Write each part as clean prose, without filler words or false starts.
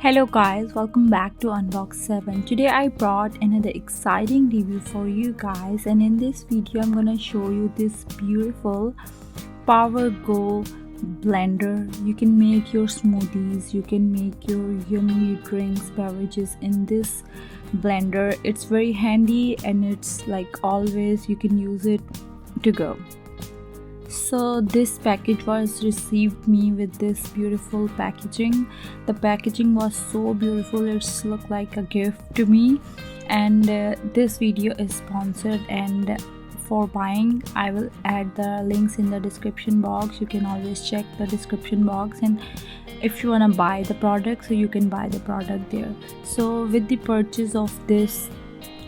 Hello guys, welcome back to Unbox 7. Today I brought another exciting review for you guys, and in this video I'm gonna show you this beautiful Power Go blender. You can make your smoothies, you can make your yummy drinks, beverages in this blender. It's very handy and it's like always you can use it to go. So this package was received me with this beautiful packaging. The packaging was so beautiful, it's looked like a gift to me. And this video is sponsored, and for buying I will add the links in the description box. You can always check the description box, and if you want to buy the product, so you can buy the product there. So with the purchase of this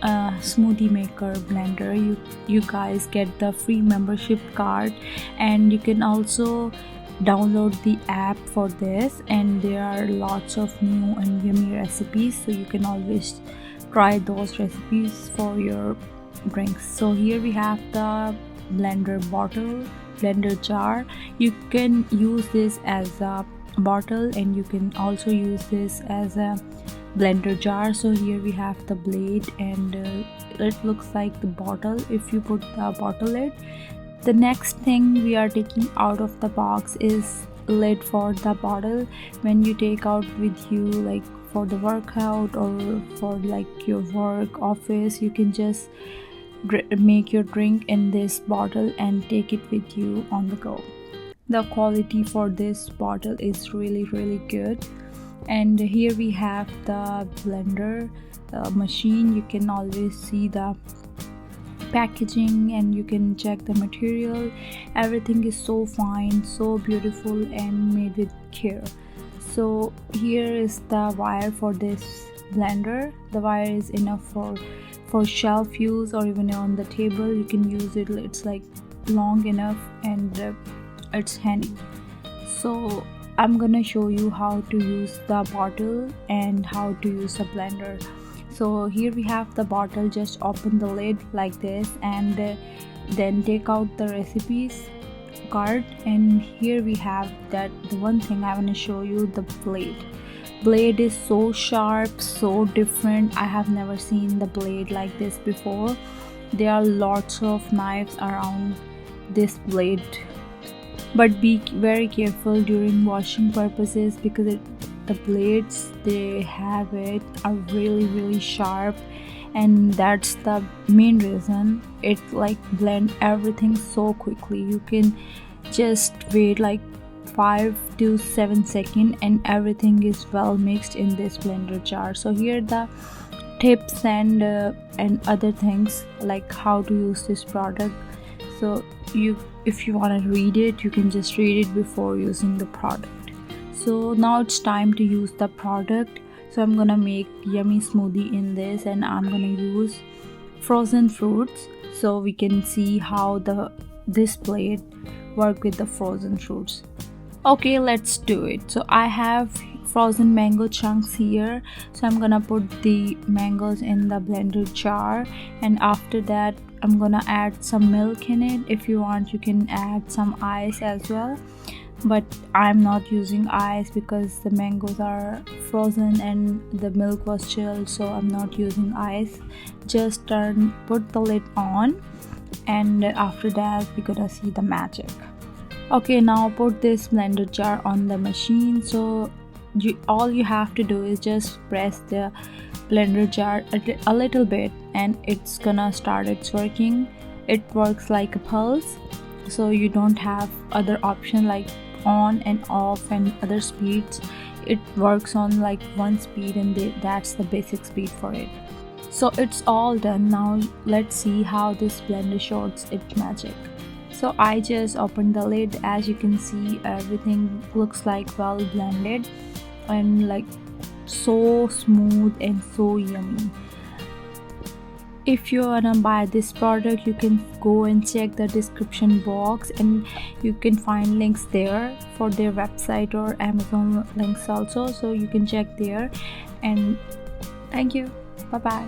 smoothie maker blender, you guys get the free membership card, and you can also download the app for this, and there are lots of new and yummy recipes, so you can always try those recipes for your drinks. So here we have the blender bottle, blender jar. You can use this as a bottle and you can also use this as a blender jar. So here we have the blade, and it looks like the bottle if you put the bottle lid. The next thing we are taking out of the box is lid for the bottle. When you take out with you, like for the workout or for like your work office, you can just make your drink in this bottle and take it with you on the go. The quality for this bottle is really good. And here we have the blender machine. You can always see the packaging and you can check the material. Everything is so fine, so beautiful, and made with care. So here is the wire for this blender. The wire is enough for shelf use or even on the table. You can use it. It's like long enough and it's handy. So I'm gonna show you how to use the bottle and how to use the blender. So here we have the bottle. Just open the lid like this, and then take out the recipes card. And here we have that the one thing I want to show you, the blade is so sharp, so different. I have never seen the blade like this before. There are lots of knives around this blade, but be very careful during washing purposes because the blades they have it are really sharp, and that's the main reason it like blend everything so quickly. You can just wait like 5 to 7 seconds and everything is well mixed in this blender jar. So here the tips and other things like how to use this product. So if you want to read it, you can just read it before using the product. So now it's time to use the product. So I'm gonna make yummy smoothie in this, and I'm gonna use frozen fruits, so we can see how this blade work with the frozen fruits. Okay, let's do it. So I have frozen mango chunks here, so I'm gonna put the mangoes in the blender jar, and after that I'm gonna add some milk in it. If you want, you can add some ice as well, but I'm not using ice because the mangoes are frozen and the milk was chilled, so I'm not using ice. Just put the lid on, and after that we're gonna see the magic. Okay, now put this blender jar on the machine. So all you have to do is just press the blender jar a little bit and it's gonna start its working. It works like a pulse, so you don't have other option like on and off and other speeds. It works on like one speed, and that's the basic speed for it. So it's all done. Now let's see how this blender shows its magic. So I just opened the lid. As you can see, everything looks like well blended and like so smooth and so yummy. If you wanna buy this product, you can go and check the description box, and you can find links there for their website or Amazon links also, so you can check there. And thank you. Bye bye.